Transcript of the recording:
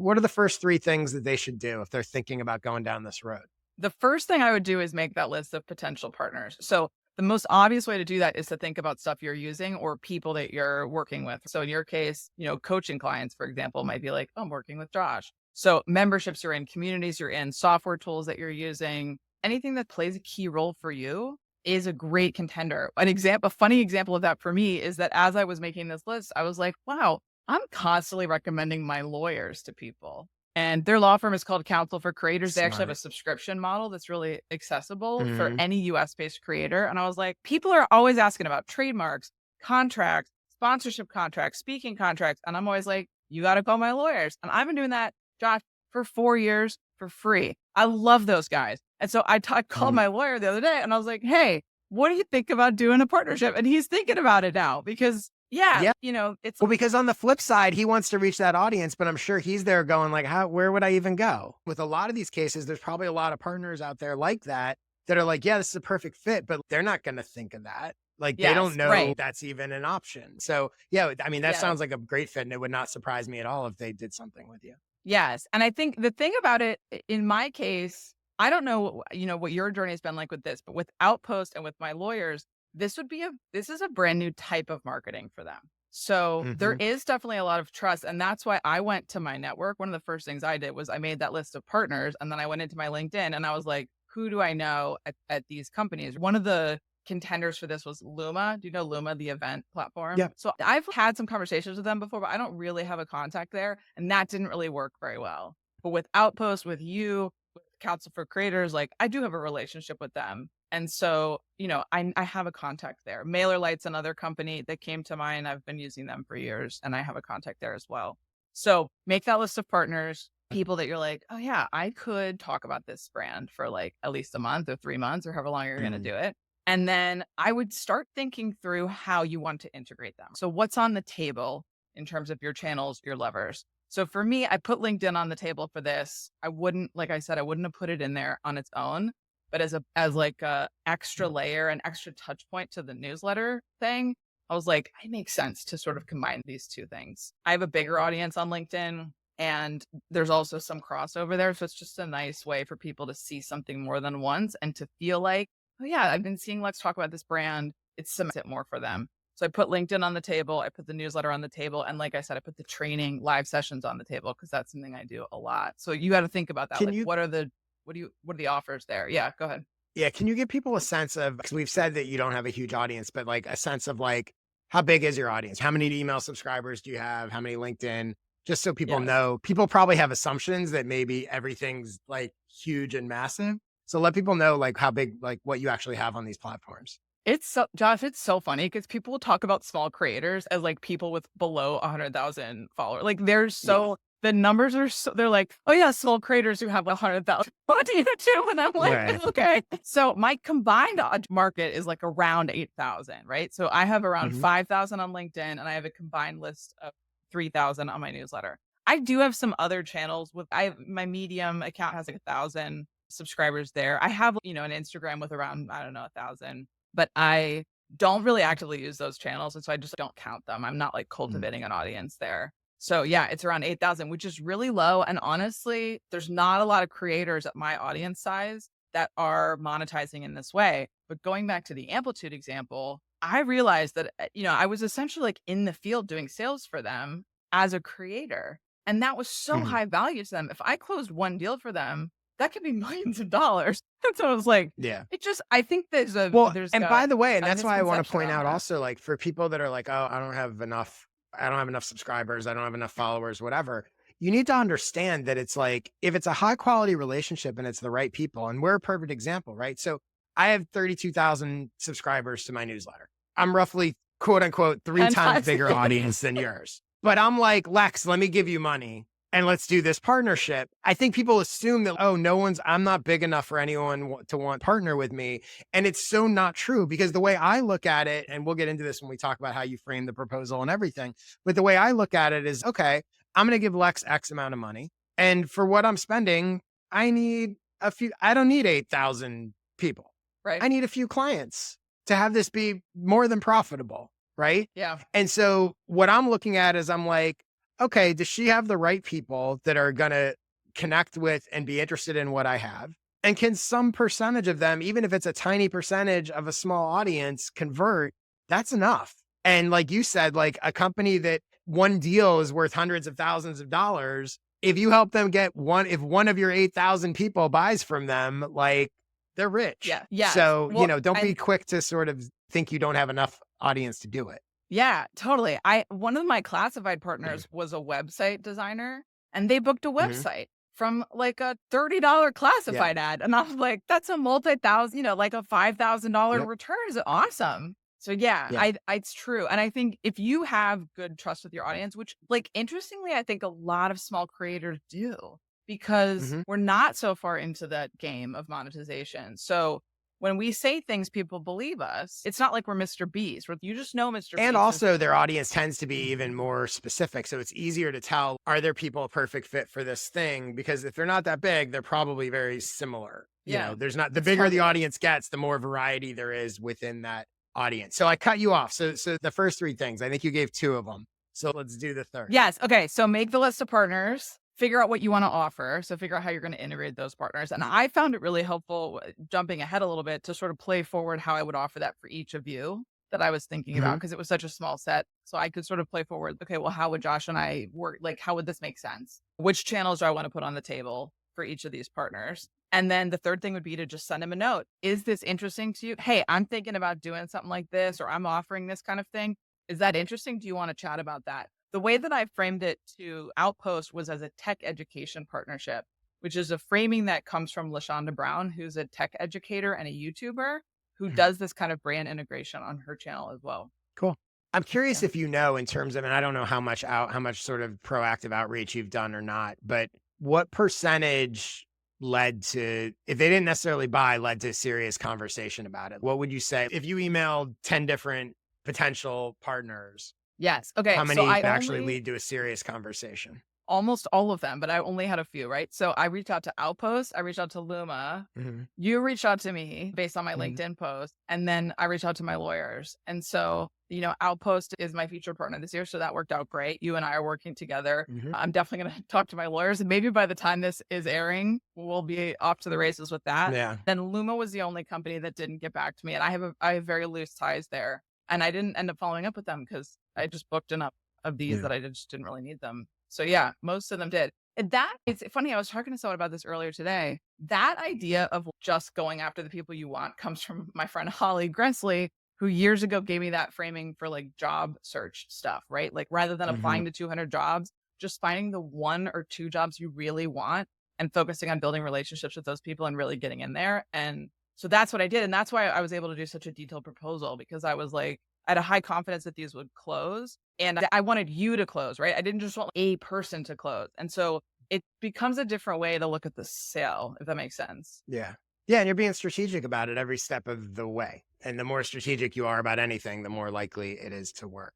what are the first three things that they should do if they're thinking about going down this road? The first thing I would do is make that list of potential partners. So the most obvious way to do that is to think about stuff you're using or people that you're working with. So in your case, coaching clients, for example, might be like, oh, I'm working with Josh. So memberships you're in, communities you're in, software tools that you're using, anything that plays a key role for you is a great contender. A funny example of that for me is that as I was making this list, I was like, wow, I'm constantly recommending my lawyers to people. And their law firm is called Counsel for Creators. They actually have a Smart. subscription model that's really accessible for Mhm. any US-based creator. And I was like, people are always asking about trademarks, contracts, sponsorship contracts, speaking contracts. And I'm always like, you got to call my lawyers. And I've been doing that, Josh, for 4 years for free. I love those guys. And so I called Mhm. my lawyer the other day and I was like, hey, what do you think about doing a partnership? And he's thinking about it now because, yeah, Yeah. it's Well, because on the flip side, he wants to reach that audience, but I'm sure he's there going like, where would I even go? With a lot of these cases, there's probably a lot of partners out there like that are like, yeah, this is a perfect fit, but they're not going to think of that. Like they don't yes, know right. that's even an option. So yeah, I mean, that Yes. sounds like a great fit and it would not surprise me at all if they did something with you. Yes, and I think the thing about it in my case, I don't know, what your journey has been like with this, but with Outpost and with my lawyers, this is a brand new type of marketing for them. So there Hmm. is definitely a lot of trust, and that's why I went to my network. One of the first things I did was I made that list of partners, and then I went into my LinkedIn and I was like, who do I know at these companies? One of the contenders for this was Luma. Do you know Luma, the event platform? Yeah. So I've had some conversations with them before, but I don't really have a contact there. And that didn't really work very well. But with Outpost, with you, with Council for Creators, like I do have a relationship with them. And so, I have a contact there. MailerLite's another company that came to mind. I've been using them for years and I have a contact there as well. So make that list of partners, people that you're like, oh yeah, I could talk about this brand for like at least a month or 3 months or however long you're going to Mhm. do it. And then I would start thinking through how you want to integrate them. So what's on the table in terms of your channels, your levers. So for me, I put LinkedIn on the table for this. I wouldn't, like I said, I wouldn't have put it in there on its own, but as like a extra layer, an extra touch point to the newsletter thing, I was like, it makes sense to sort of combine these two things. I have a bigger audience on LinkedIn and there's also some crossover there. So it's just a nice way for people to see something more than once and to feel like, oh yeah, I've been seeing Let's Talk About This brand. It's cements it more for them. So I put LinkedIn on the table, I put the newsletter on the table, and like I said, I put the training live sessions on the table because that's something I do a lot. So you got to think about that. Can Like, you what are the offers there? Yeah, go ahead. Yeah, can you give people a sense of, because we've said that you don't have a huge audience, but like a sense of like how big is your audience? How many email subscribers do you have? How many LinkedIn? Just so people Yes. know. People probably have assumptions that maybe everything's like huge and massive. So let people know like how big, like what you actually have on these platforms. It's so Josh, it's so funny because people will talk about small creators as like people with below 100,000 followers. Like Yeah. the numbers are they're like, oh yeah, small creators who have 100,000 on YouTube. And I'm Right. like, okay. So my combined market is like around 8,000, right? So I have around Hmm. 5,000 on LinkedIn and I have a combined list of 3,000 on my newsletter. I do have some other channels my Medium account has like 1,000 subscribers there. I have, an Instagram with around, I don't know, 1,000, but I don't really actively use those channels, and so I just don't count them. I'm not, like, cultivating an audience there. So, yeah, it's around 8,000, which is really low, and honestly, there's not a lot of creators at my audience size that are monetizing in this way. But going back to the Amplitude example, I realized that, I was essentially, like, in the field doing sales for them as a creator, and that was so Hmm. high value to them. If I closed one deal for them, that could be millions of dollars. And so I was like, Yeah. I think Well, there's and by the way, and a that's why I want to misconception point around out that. also, like for people that are like, oh, I don't have enough subscribers, I don't have enough followers, whatever. You need to understand that it's like if it's a high quality relationship and it's the right people, and we're a perfect example, right? So I have 32,000 subscribers to my newsletter. I'm roughly quote unquote three 10 times times. bigger audience than yours. But I'm like, Lex, let me give you money and let's do this partnership. I think people assume that, oh, I'm not big enough for anyone to want to partner with me. And it's so not true because the way I look at it, and we'll get into this when we talk about how you frame the proposal and everything, but the way I look at it is, okay, I'm going to give Lex X amount of money. And for what I'm spending, I don't need 8,000 people. Right. I need a few clients to have this be more than profitable. Right. Yeah. And so what I'm looking at is I'm like, okay, does she have the right people that are going to connect with and be interested in what I have? And can some percentage of them, even if it's a tiny percentage of a small audience, convert? That's enough. And like you said, like a company that one deal is worth hundreds of thousands of dollars, if you help them get one, if one of your 8,000 people buys from them, like they're rich. Yeah. Yes. So, Well, don't be and quick to sort of think you don't have enough audience to do it. yeah, totally. One of my classified partners was a website designer, and they booked a Mhm. website from like a $30 Yeah. classified ad. And I was like, that's a multi-thousand, like a $5,000 Yep. return is awesome. So yeah, Yeah. it's true. And I think if you have good trust with your audience, which like interestingly, I think a lot of small creators do because Mhm. we're not so far into that game of monetization. So when we say things, people believe us. It's not like we're Mr. Beast. You just know Mr. And Beast. And also their audience tends to be even more specific. So it's easier to tell, are there people a perfect fit for this thing? Because if they're not that big, they're probably very similar. yeah, There's not, the it's bigger the targeted. audience gets, the more variety there is within that audience. So I cut you off. So the first three things, I think you gave two of them. So let's do the third. Yes. Okay. So make the list of partners, figure out what you want to offer. So figure out how you're going to integrate those partners. And I found it really helpful, jumping ahead a little bit, to sort of play forward how I would offer that for each of you that I was thinking about, Mhm. because it was such a small set. So I could sort of play forward. Okay, well, how would Josh and I work? Like, how would this make sense? Which channels do I want to put on the table for each of these partners? And then the third thing would be to just send them a note. Is this interesting to you? Hey, I'm thinking about doing something like this, or I'm offering this kind of thing. Is that interesting? Do you want to chat about that? The way that I framed it to Outpost was as a tech education partnership, which is a framing that comes from LaShonda Brown, who's a tech educator and a YouTuber who Mhm. does this kind of brand integration on her channel as well. Cool. I'm curious Yeah. if in terms of, and I don't know how much sort of proactive outreach you've done or not, but what percentage led to, if they didn't necessarily buy, led to serious conversation about it? What would you say if you emailed 10 different potential partners, Yes. how Okay. So many I actually only lead to a serious conversation? almost all of them, but I only had a few, right? So I reached out to Outpost, I reached out to Luma, Mhm. you reached out to me based on my Mhm. LinkedIn post, and then I reached out to my lawyers. And so, Outpost is my featured partner this year, so that worked out great. You and I are working together. Mhm. I'm definitely going to talk to my lawyers, and maybe by the time this is airing, we'll be off to the races with that. Yeah. Then Luma was the only company that didn't get back to me, and I have very loose ties there, and I didn't end up following up with them because I just booked enough of these Yeah. that I just didn't really need them. So yeah, most of them did. And that it's funny. I was talking to someone about this earlier today. That idea of just going after the people you want comes from my friend Holly Gressley, who years ago gave me that framing for like job search stuff, right? Like rather than Mhm. applying to 200 jobs, just finding the one or two jobs you really want and focusing on building relationships with those people and really getting in there. And so that's what I did. And that's why I was able to do such a detailed proposal, because I was like, I had a high confidence that these would close. And I wanted you to close, right? I didn't just want a person to close. And so it becomes a different way to look at the sale, if that makes sense. Yeah. Yeah, and you're being strategic about it every step of the way. And the more strategic you are about anything, the more likely it is to work.